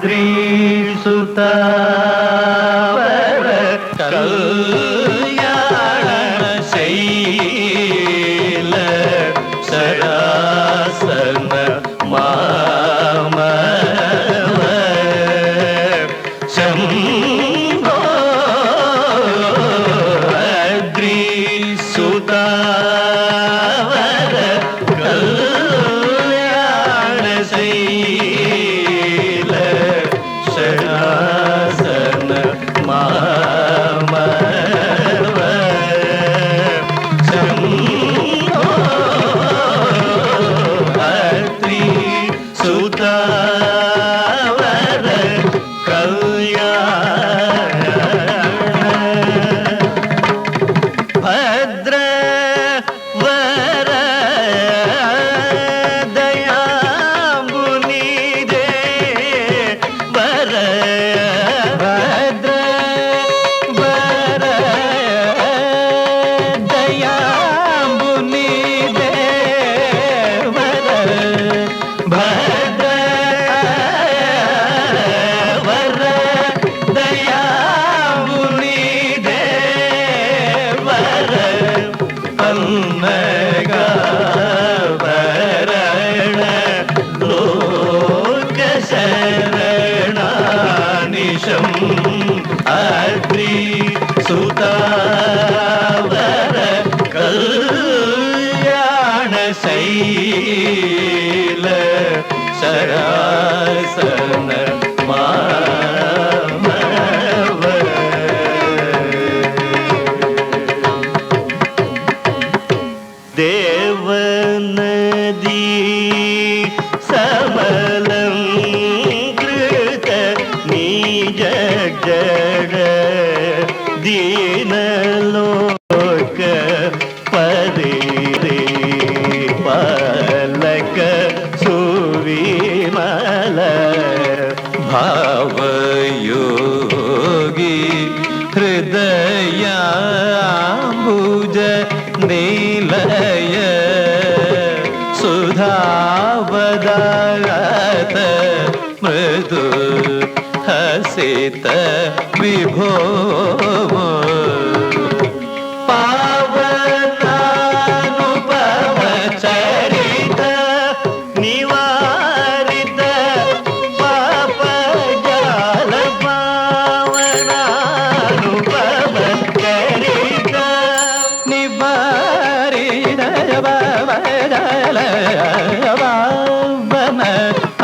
ಭದ್ರೀಸುತ ಕಲ್ಯಾಣ ಶೈಲ ಶರಾಸನ ಮಾಮವ ಶಂಭೋ ಭದ್ರೀಸುತ ಕಲ್ಯಾಣ ಶೈಲ ಶರಾಸನ ಮಾಮವ ಶಂಭೋ ಭದ್ರೀಸುತ ಭದ್ರ ವರ ದಯಾಂಬುನಿದೆ ವರ ಭದ್ರ ವರ ದಯಾಂಬುನಿದೆ ವರ ಭದ್ರ ವರ ದಯಾಂಬುನಿದೆ ವರ ಪನ್ನಗ ವರಣ ಲೋಕ ಶರಣಾನಿಶಂ ಅದ್ರಿ ಸುತಾವರ ಕಲ್ಯಾಣ ಶೈಲ ಶರಾಸನ ಮಾಮವ ದೇವನದಿ ಸಮಲಂಕೃತ ನಿಜ ಜಡ ದೀನಲೋಕ ಪರಿರೇ ಪಾಲಕ ಸುವಿಮಲ ಭಾವಯೋಗಿ ಹೃದಯಾಂಬುಜ ನೀಲಯ ಸುಧಾವದಾತ ಮೃದು ಹಸಿತ ವಿಭೋ ಪಾವನಾನುಪಮ ಚರಿತ ನಿವಾರಿತ ಪಾಪ ಜಾಲ ಪಾವನಾನುಪಮ ಚರಿತ ನಿವಾರಿತ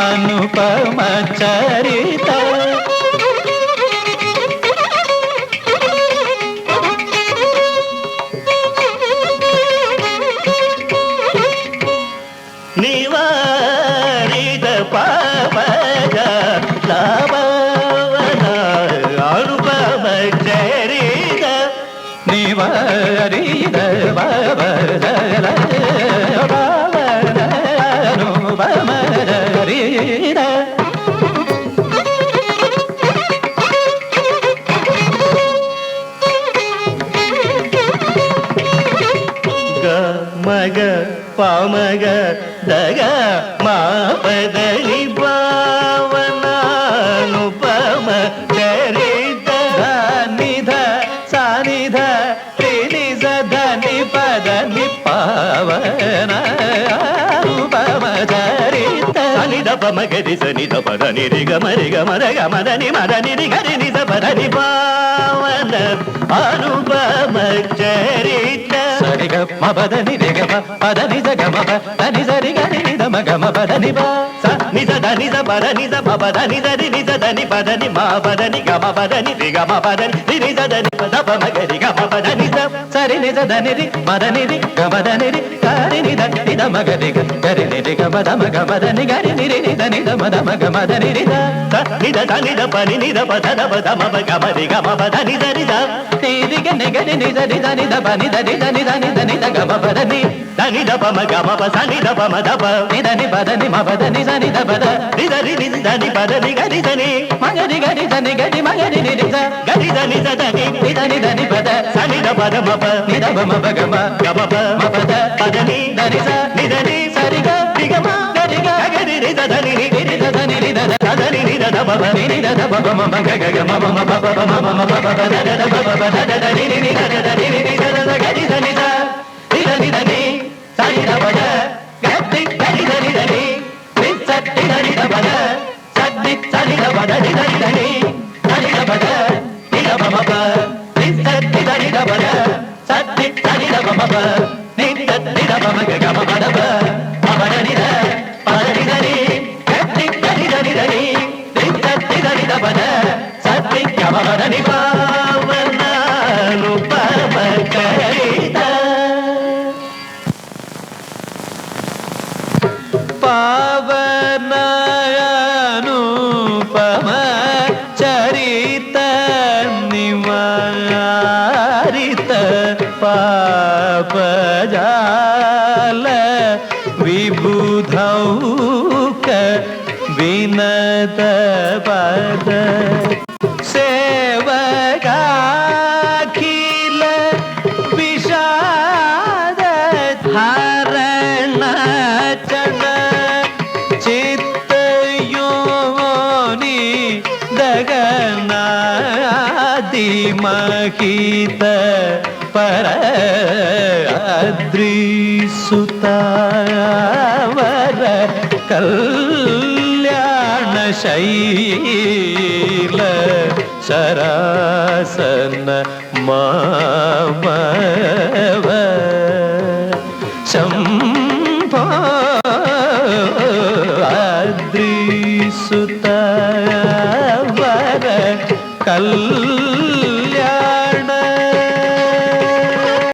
ಅನುಪಮ ಚರಿತ ನಿವಾರಿತ ಪಾಪಜ ಲಾಭವನ ಅನುಪಮ ಚರಿತ ನಿವಾರಿತ ಪಾಪಜ ಲಾಭವನ ಅನುಪಮ ಚರಿತ ಮಗ ಪಾಮಗ ದಗ ಮಾಪದಲಿ ಪಾವನಾನುಪಮ ಚರಿತ ನಿಧ ಸಾನಿಧ ತ್ರಿನಿಧ ಧನಿ ಪದ ನಿಪಾವನ ಅನುಪಮ ಚರಿತ ನಿಧ ಪಮ ಗರಿ ಸನಿಧ ಪದ ನಿರಿ ಗಮರಿ ಗಮರ ಗಮದ ನಿ ಮದ ನಿರಿ ಗರಿ ನಿಧ ಪದ ನಿ ಪಾವನ ಅನುಪಮ ಚರಿತ ಸರಿ ಗ ಮ ಪದ ನಿ ರೆ ಗ ಪದ ನಿ ಸ ಗ ಮ ಪ ದ ನಿ ಸ ರಿ ಗ ರಿ ನಿ ದ ಮ ಗ ಮ ಪದ ನಿ ಪ ಸ ನಿ ಸ ದ ನಿ ಸ ಪದ ನಿ ಸ ಮ ಪದ ನಿ ಸ ರಿ ನಿ ಸ ದ ನಿ ಪದ ನಿ ಮ ಪದ ನಿ ಗ ಮ ಪದ ನಿ ರಿ ಗ ಮ ಪದ ನಿ ರಿ ಸ ದ ನಿ ಪದ ಪ ಮ ಗ ರಿ ಗ ಮ ಪದ ನಿ ಸ ಸರಿ ನಿ ಸ ದ ನಿ ರಿ ಮ ದ ನಿ ರಿ ಗ ಮ ದ ನಿ ರಿ ಗ ರಿ ನಿ ದ ನಿ ದ ಮ ಗ ರಿ ಗ ರಿ ನಿ ರಿ ಗ ಮ ದ ಮ ಗ ಮ ದ ನಿ ಗ ರಿ ನಿ ರಿ ನಿ ದ ನಿ ದ ಮ ದ ಮ ಗ ಮ ದ ನಿ ರಿ ದ ಸ ನಿ ದ ಸ ನಿ ದ ಪ ನಿ ನಿ ದ ಪ ದ ದ ಪ ದ ಮ ಪ ಗ ಮ ರಿ ಗ ಮ ಪ ದ ನಿ ದ ರಿ ದ ನಿ ರಿ ಗ ನಿ ಗ ರಿ ನಿ ದ ನಿ ದ ನಿ ದ ಪ ನಿ ದ ನಿ ದ ನಿ ದ ನಿ ದ ನಿ ದ ಗ ಮ ಪ ದ ನಿ ದ ನಿ ದ ಪ ಮ ಗ ಮ ಪ ಸ ನಿ ದ ಪ ಮ ದ ಪ ನಿ ದ ನಿ ಪ ದ ನಿ ಮ ಪ ದ ನಿ ಸ ನಿ ದ ಪ ದ ನಿ ದ ರಿ ನಿ ದ ನಿ ಪ ದ ನಿ ಗ ರಿ ದ ನಿ ಮ ಗ ರಿ ಗ ರಿ ದ ನಿ ಗ ರಿ ಮ ಗ ರಿ ನಿ ರಿ ದ ಗ ರಿ ದ ನಿ ದ ದ ನಿ ನಿ ದ ನಿ ದ ನಿ ಪ ದ ಸ ನಿ ದ ಪ ದ ಮ ಪ ನಿ ದ ಪ ಮ ಪ ಗ ಮ ಗ ಮ ಪ ಮ ಪ ದ ಪ ದ ನಿ ದ ನಿ ಸ ನಿ ದ ನಿ ಸ ರಿ ಗ ರಿ ಗ ಮ ಗ ರಿ ಗ ಗ ರಿ ರಿ ದ ದ ನಿ ರಿ ರಿ ದ ದ ನಿ ರಿ ದ ದ ದ ನಿ ರಿ ದ ದ ಪ ಪಾವನಾನುಪಮ ಚರಿತ ನಿವಾರಿತ ಪಾಪಜಾಲ ವಿಬುಧೌಕ ವಿನತ ಪದ ಸೇವಗಾಖಿಲ ವಿಷಾದ ಹರಣ ಚಣ ಚಿತ್ತಯೋನಿ ದಗನಾದಿ ಮಹಿತ ಪರ ಅದ್ರಿಸುತಾವರ ಕಲ್ಯಾಣ ಶೈಲ ಶರಾಸನ ಮಾಮವ ಶಂ